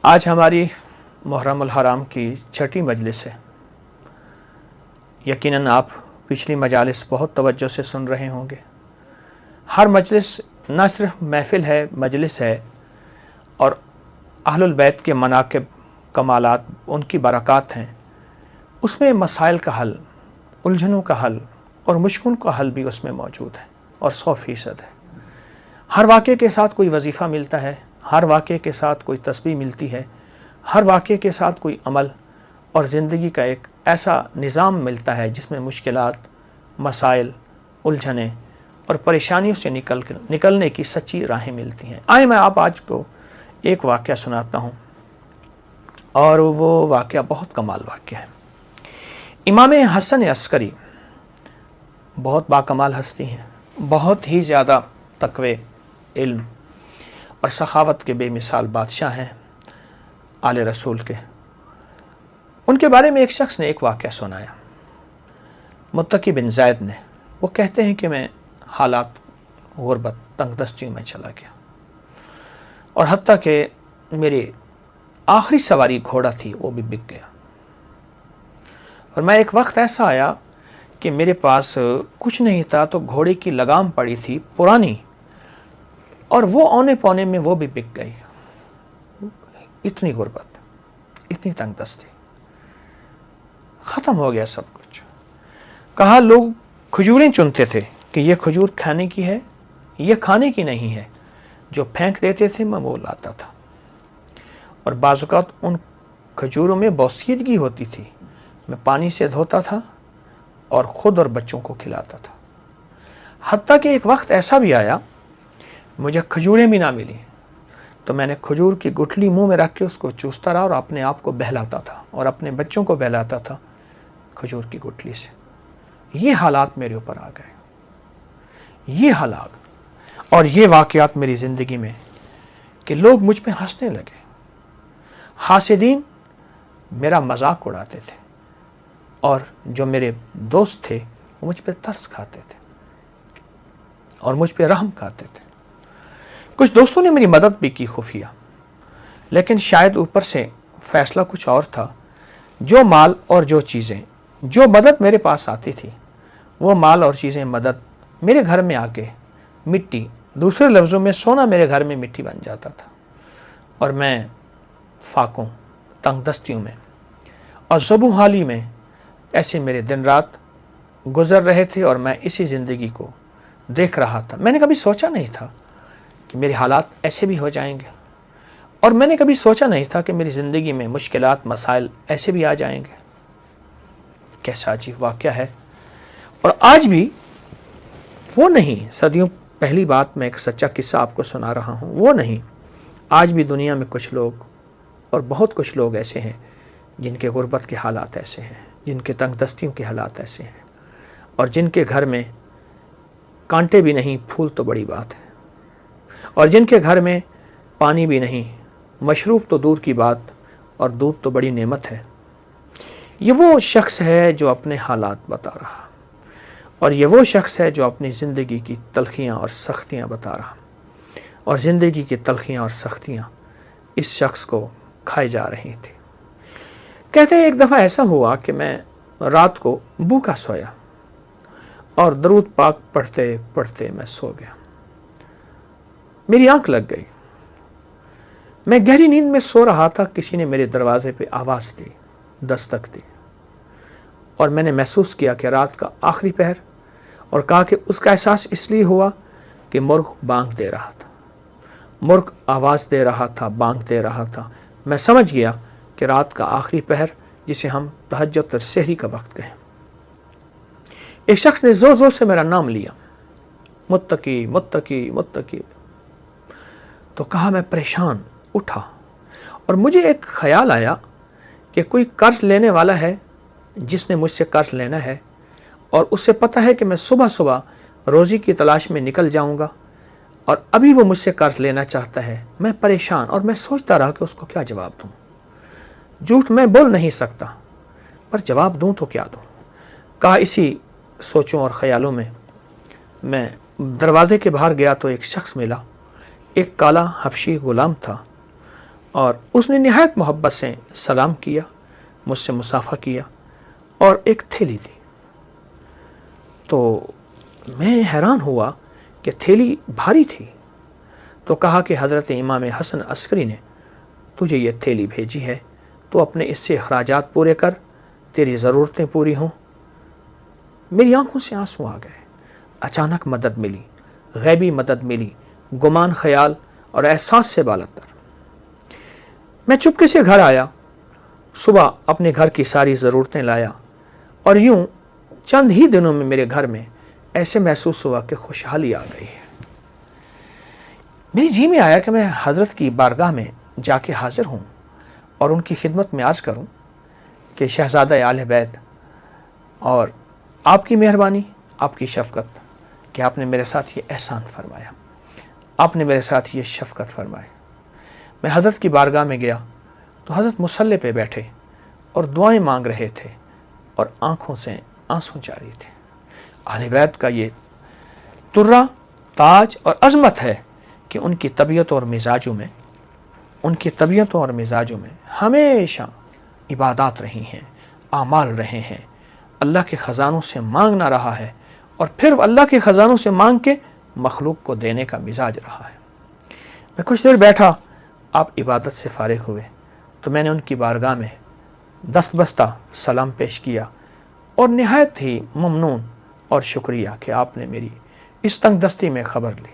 آج ہماری محرم الحرام کی چھٹی مجلس ہے۔ یقیناً آپ پچھلی مجالس بہت توجہ سے سن رہے ہوں گے۔ ہر مجلس نہ صرف محفل ہے، مجلس ہے، اور اہل البیت کے مناقب، کمالات، ان کی برکات ہیں۔ اس میں مسائل کا حل، الجھنوں کا حل اور مشکل کا حل بھی اس میں موجود ہے، اور 100% ہے۔ ہر واقعے کے ساتھ کوئی وظیفہ ملتا ہے، ہر واقعے کے ساتھ کوئی تسبیح ملتی ہے، ہر واقعے کے ساتھ کوئی عمل اور زندگی کا ایک ایسا نظام ملتا ہے جس میں مشکلات، مسائل، الجھنیں اور پریشانیوں سے نکلنے کی سچی راہیں ملتی ہیں۔ آئے میں آپ آج کو ایک واقعہ سناتا ہوں، اور وہ واقعہ بہت کمال واقعہ ہے۔ امام حسن عسکری بہت باکمال ہستی ہیں، بہت ہی زیادہ تقوی، علم اور سخاوت کے بے مثال بادشاہ ہیں آل رسول کے۔ ان کے بارے میں ایک شخص نے ایک واقعہ سنایا، متقی بن زید نے۔ وہ کہتے ہیں کہ میں حالات غربت، تنگ دستیوں میں چلا گیا، اور حتیٰ کہ میری آخری سواری گھوڑا تھی وہ بھی بک گیا، اور میں ایک وقت ایسا آیا کہ میرے پاس کچھ نہیں تھا، تو گھوڑے کی لگام پڑی تھی پرانی، اور وہ اونے پونے میں وہ بھی بک گئی۔ اتنی غربت، اتنی تنگ دستی، ختم ہو گیا سب کچھ۔ کہا لوگ کھجوریں چنتے تھے کہ یہ کھجور کھانے کی ہے، یہ کھانے کی نہیں ہے، جو پھینک دیتے تھے میں وہ لاتا تھا، اور بعض اوقات ان کھجوروں میں بوسیدگی ہوتی تھی، میں پانی سے دھوتا تھا اور خود اور بچوں کو کھلاتا تھا۔ حتیٰ کہ ایک وقت ایسا بھی آیا مجھے کھجوریں بھی نہ ملی، تو میں نے کھجور کی گٹھلی منہ میں رکھ کے اس کو چوستا رہا اور اپنے آپ کو بہلاتا تھا اور اپنے بچوں کو بہلاتا تھا کھجور کی گٹھلی سے۔ یہ حالات میرے اوپر آ گئے، یہ حالات اور یہ واقعات میری زندگی میں کہ لوگ مجھ پہ ہنسنے لگے۔ حاسدین میرا مذاق اڑاتے تھے، اور جو میرے دوست تھے وہ مجھ پہ ترس کھاتے تھے اور مجھ پہ رحم کھاتے تھے۔ کچھ دوستوں نے میری مدد بھی کی خفیہ، لیکن شاید اوپر سے فیصلہ کچھ اور تھا۔ جو مال اور جو چیزیں، جو مدد میرے پاس آتی تھی، وہ مال اور چیزیں، مدد میرے گھر میں آ کے مٹی، دوسرے لفظوں میں سونا میرے گھر میں مٹی بن جاتا تھا، اور میں فاقوں، تنگ دستیوں میں اور زبوں حالی میں ایسے میرے دن رات گزر رہے تھے، اور میں اسی زندگی کو دیکھ رہا تھا۔ میں نے کبھی سوچا نہیں تھا کہ میرے حالات ایسے بھی ہو جائیں گے، اور میں نے کبھی سوچا نہیں تھا کہ میری زندگی میں مشکلات، مسائل ایسے بھی آ جائیں گے۔ کیسا عجیب واقعہ ہے۔ اور آج بھی وہ نہیں، صدیوں پہلی بات، میں ایک سچا قصہ آپ کو سنا رہا ہوں، وہ نہیں، آج بھی دنیا میں کچھ لوگ، اور بہت کچھ لوگ ایسے ہیں جن کے غربت کے حالات ایسے ہیں، جن کے تنگ دستیوں کے حالات ایسے ہیں، اور جن کے گھر میں کانٹے بھی نہیں، پھول تو بڑی بات ہے، اور جن کے گھر میں پانی بھی نہیں، مشروب تو دور کی بات، اور دودھ تو بڑی نعمت ہے۔ یہ وہ شخص ہے جو اپنے حالات بتا رہا، اور یہ وہ شخص ہے جو اپنی زندگی کی تلخیاں اور سختیاں بتا رہا، اور زندگی کی تلخیاں اور سختیاں اس شخص کو کھائی جا رہی تھی۔ کہتے ہیں ایک دفعہ ایسا ہوا کہ میں رات کو بھوکا سویا، اور درود پاک پڑھتے پڑھتے میں سو گیا۔ میری آنکھ لگ گئی، میں گہری نیند میں سو رہا تھا، کسی نے میرے دروازے پہ آواز دی، دستک دی، اور میں نے محسوس کیا کہ رات کا آخری پہر، اور کہا کہ اس کا احساس اس لیے ہوا کہ مرغ بانگ دے رہا تھا، مرغ آواز دے رہا تھا، بانگ دے رہا تھا۔ میں سمجھ گیا کہ رات کا آخری پہر، جسے ہم تہجد اور سحری کا وقت کہیں۔ ایک شخص نے زور زور سے میرا نام لیا، متقی متقی متقی، تو کہا، میں پریشان اٹھا، اور مجھے ایک خیال آیا کہ کوئی قرض لینے والا ہے جس نے مجھ سے قرض لینا ہے، اور اسے پتہ ہے کہ میں صبح صبح روزی کی تلاش میں نکل جاؤں گا، اور ابھی وہ مجھ سے قرض لینا چاہتا ہے۔ میں پریشان، اور میں سوچتا رہا کہ اس کو کیا جواب دوں۔ جھوٹ میں بول نہیں سکتا، پر جواب دوں تو کیا دوں۔ کہا، اسی سوچوں اور خیالوں میں دروازے کے باہر گیا تو ایک شخص ملا، ایک کالا حبشی غلام تھا، اور اس نے نہایت محبت سے سلام کیا، مجھ سے مصافحہ کیا، اور ایک تھیلی دی۔ تو میں حیران ہوا کہ تھیلی بھاری تھی، تو کہا کہ حضرت امام حسن عسکری نے تجھے یہ تھیلی بھیجی ہے، تو اپنے اس سے اخراجات پورے کر، تیری ضرورتیں پوری ہوں۔ میری آنکھوں سے آنسو آ گئے۔ اچانک مدد ملی، غیبی مدد ملی، گمان، خیال اور احساس سے بالاتر۔ میں چپکے سے گھر آیا، صبح اپنے گھر کی ساری ضرورتیں لایا، اور یوں چند ہی دنوں میں میرے گھر میں ایسے محسوس ہوا کہ خوشحالی آ گئی ہے۔ میری جی میں آیا کہ میں حضرت کی بارگاہ میں جا کے حاضر ہوں اور ان کی خدمت میں عرض کروں کہ شہزادہ آل بیت، اور آپ کی مہربانی، آپ کی شفقت کہ آپ نے میرے ساتھ یہ احسان فرمایا، آپ نے میرے ساتھ یہ شفقت فرمائی۔ میں حضرت کی بارگاہ میں گیا تو حضرت مصلی پہ بیٹھے اور دعائیں مانگ رہے تھے اور آنکھوں سے آنسو جاری تھے۔ اہل بیت کا یہ ترہ، تاج اور عظمت ہے کہ ان کی طبیعتوں اور مزاجوں میں ہمیشہ عبادات رہی ہیں، اعمال رہے ہیں، اللہ کے خزانوں سے مانگنا رہا ہے، اور پھر اللہ کے خزانوں سے مانگ کے مخلوق کو دینے کا مزاج رہا ہے۔ میں کچھ دیر بیٹھا، آپ عبادت سے فارغ ہوئے تو میں نے ان کی بارگاہ میں دست بستہ سلام پیش کیا اور نہایت ہی ممنون اور شکریہ کہ آپ نے میری اس تنگ دستی میں خبر لی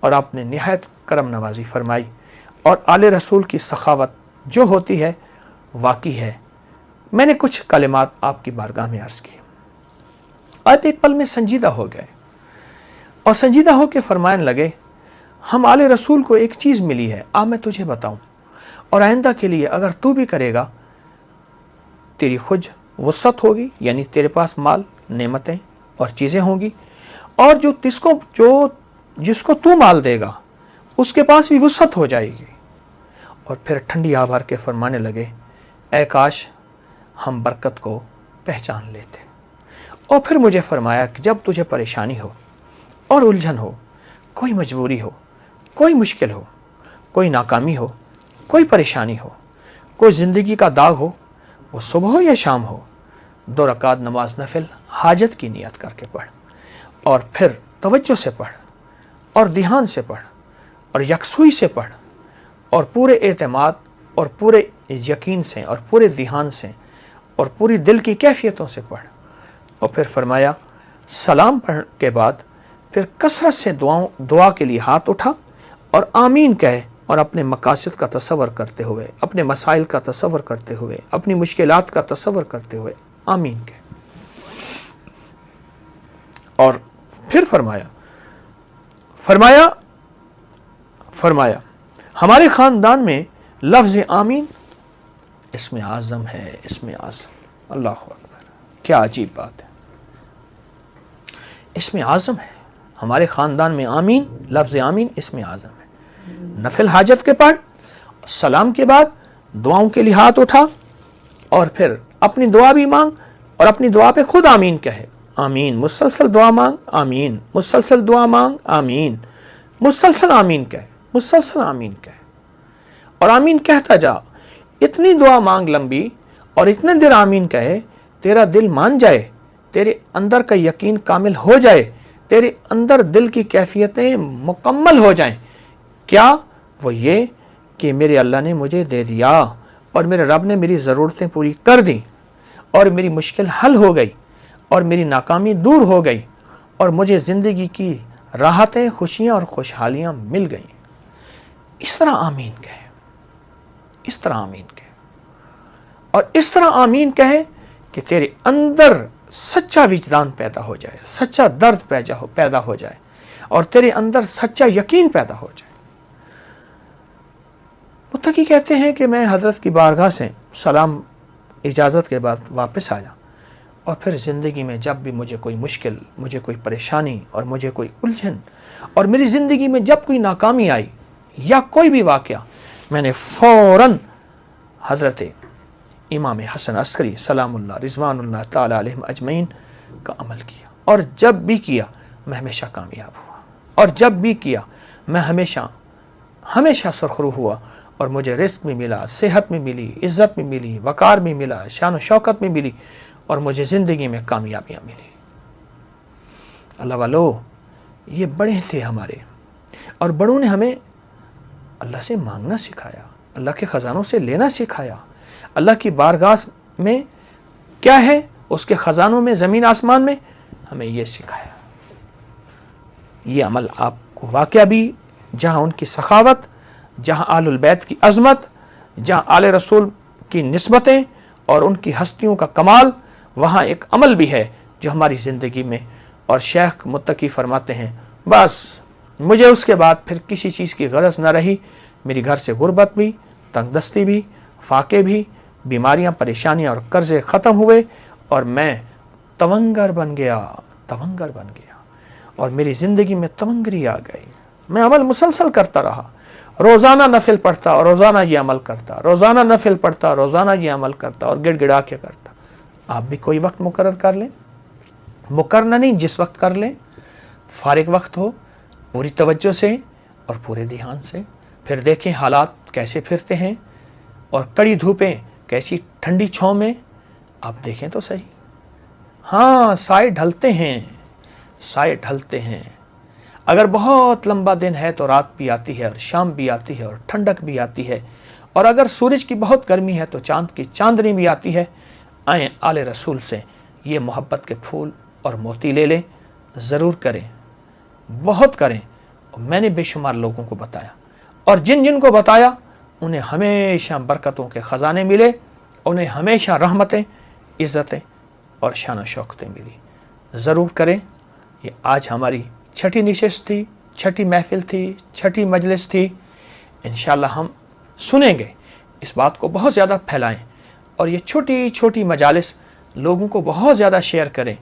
اور آپ نے نہایت کرم نوازی فرمائی، اور آل رسول کی سخاوت جو ہوتی ہے واقعی ہے۔ میں نے کچھ کلمات آپ کی بارگاہ میں عرض کی۔ آپ ایک پل میں سنجیدہ ہو گئے اور سنجیدہ ہو کے فرمانے لگے، ہم آل رسول کو ایک چیز ملی ہے، میں تجھے بتاؤں، اور آئندہ کے لیے اگر تو بھی کرے گا تیری خود وسعت ہوگی، یعنی تیرے پاس مال، نعمتیں اور چیزیں ہوں گی، اور جس کو تو مال دے گا اس کے پاس بھی وسعت ہو جائے گی۔ اور پھر ٹھنڈی آہ بھر کے فرمانے لگے، اے کاش ہم برکت کو پہچان لیتے۔ اور پھر مجھے فرمایا کہ جب تجھے پریشانی ہو اور الجھن ہو، کوئی مجبوری ہو، کوئی مشکل ہو، کوئی ناکامی ہو، کوئی پریشانی ہو، کوئی زندگی کا داغ ہو، وہ صبح ہو یا شام ہو، 2 رکعت نماز نفل حاجت کی نیت کر کے پڑھ، اور پھر توجہ سے پڑھ اور دھیان سے پڑھ اور یکسوئی سے پڑھ اور پورے اعتماد اور پورے یقین سے اور پورے دھیان سے اور پوری دل کی کیفیتوں سے پڑھ۔ اور پھر فرمایا سلام پڑھنے کے بعد پھر کثرت سے دعا کے لیے ہاتھ اٹھا اور آمین کہے، اور اپنے مقاصد کا تصور کرتے ہوئے، اپنے مسائل کا تصور کرتے ہوئے، اپنی مشکلات کا تصور کرتے ہوئے آمین کہے۔ اور پھر فرمایا ہمارے خاندان میں لفظ آمین اسم اعظم ہے، اسم اعظم۔ اللہ اکبر، کیا عجیب بات ہے، اسم اعظم ہے ہمارے خاندان میں، آمین، لفظ آمین اسم اعظم ہے۔ نفل حاجت کے پڑھ، سلام کے بعد دعاؤں کے لیے ہاتھ اٹھا، اور پھر اپنی دعا بھی مانگ اور اپنی دعا پہ خود آمین کہے، آمین، مسلسل دعا مانگ، آمین، مسلسل دعا مانگ، آمین، مسلسل آمین کہے، مسلسل آمین کہے، اور آمین کہتا جا، اتنی دعا مانگ لمبی اور اتنے دیر آمین کہے، تیرا دل مان جائے، تیرے اندر کا یقین کامل ہو جائے، تیرے اندر دل کی کیفیتیں مکمل ہو جائیں۔ کیا؟ وہ یہ کہ میرے اللہ نے مجھے دے دیا، اور میرے رب نے میری ضرورتیں پوری کر دیں، اور میری مشکل حل ہو گئی، اور میری ناکامی دور ہو گئی، اور مجھے زندگی کی راحتیں، خوشیاں اور خوشحالیاں مل گئیں۔ اس طرح آمین کہے، اس طرح آمین کہے، اور اس طرح آمین کہے کہ تیرے اندر سچا وجدان پیدا ہو جائے، سچا درد پیدا ہو جائے، اور تیرے اندر سچا یقین پیدا ہو جائے۔ متقی کہتے ہیں کہ میں حضرت کی بارگاہ سے سلام اجازت کے بعد واپس آیا، اور پھر زندگی میں جب بھی مجھے کوئی مشکل، مجھے کوئی پریشانی اور مجھے کوئی الجھن، اور میری زندگی میں جب کوئی ناکامی آئی یا کوئی بھی واقعہ، میں نے فوراً حضرت امام حسن عسکری سلام اللہ رضوان اللہ تعالی علیہم اجمعین کا عمل کیا، اور جب بھی کیا میں ہمیشہ کامیاب ہوا، اور جب بھی کیا میں ہمیشہ سرخرو ہوا، اور مجھے رزق بھی ملا، صحت بھی ملی، عزت بھی ملی، وقار بھی ملا، شان و شوکت بھی ملی، اور مجھے زندگی میں کامیابیاں ملی۔ اللہ والو، یہ بڑے تھے ہمارے، اور بڑوں نے ہمیں اللہ سے مانگنا سکھایا، اللہ کے خزانوں سے لینا سکھایا۔ اللہ کی بارگاہ میں کیا ہے، اس کے خزانوں میں، زمین آسمان میں، ہمیں یہ سکھایا۔ یہ عمل آپ کو واقعہ بھی، جہاں ان کی سخاوت، جہاں آل البیت کی عظمت، جہاں آل رسول کی نسبتیں اور ان کی ہستیوں کا کمال، وہاں ایک عمل بھی ہے جو ہماری زندگی میں، اور شیخ متقی فرماتے ہیں بس مجھے اس کے بعد پھر کسی چیز کی غرض نہ رہی، میری گھر سے غربت بھی، تنگ دستی بھی، فاقے بھی، بیماریاں، پریشانیاں اور قرضے ختم ہوئے، اور میں تونگر بن گیا، اور میری زندگی میں تونگری آ گئی۔ میں عمل مسلسل کرتا رہا، روزانہ نفل پڑھتا اور روزانہ یہ عمل کرتا، روزانہ نفل پڑھتا، روزانہ یہ عمل کرتا، اور گڑ گڑا کے کرتا۔ آپ بھی کوئی وقت مقرر کر لیں، مقرر نہیں، جس وقت کر لیں، فارغ وقت ہو، پوری توجہ سے اور پورے دھیان سے، پھر دیکھیں حالات کیسے پھرتے ہیں، اور کڑی دھوپیں کیسی ٹھنڈی چھاؤں میں، آپ دیکھیں تو صحیح۔ ہاں، سائے ڈھلتے ہیں، اگر بہت لمبا دن ہے تو رات بھی آتی ہے، اور شام بھی آتی ہے، اور ٹھنڈک بھی آتی ہے، اور اگر سورج کی بہت گرمی ہے تو چاند کی چاندنی بھی آتی ہے۔ آئیں آل رسول سے یہ محبت کے پھول اور موتی لے لیں، ضرور کریں، بہت کریں۔ میں نے بے شمار لوگوں کو بتایا، اور جن کو بتایا انہیں ہمیشہ برکتوں کے خزانے ملے، انہیں ہمیشہ رحمتیں، عزتیں اور شان و شوکتیں ملی۔ ضرور کریں۔ یہ آج ہماری چھٹی نشست تھی، چھٹی محفل تھی، چھٹی مجلس تھی۔ انشاءاللہ ہم سنیں گے، اس بات کو بہت زیادہ پھیلائیں، اور یہ چھوٹی چھوٹی مجالس لوگوں کو بہت زیادہ شیئر کریں۔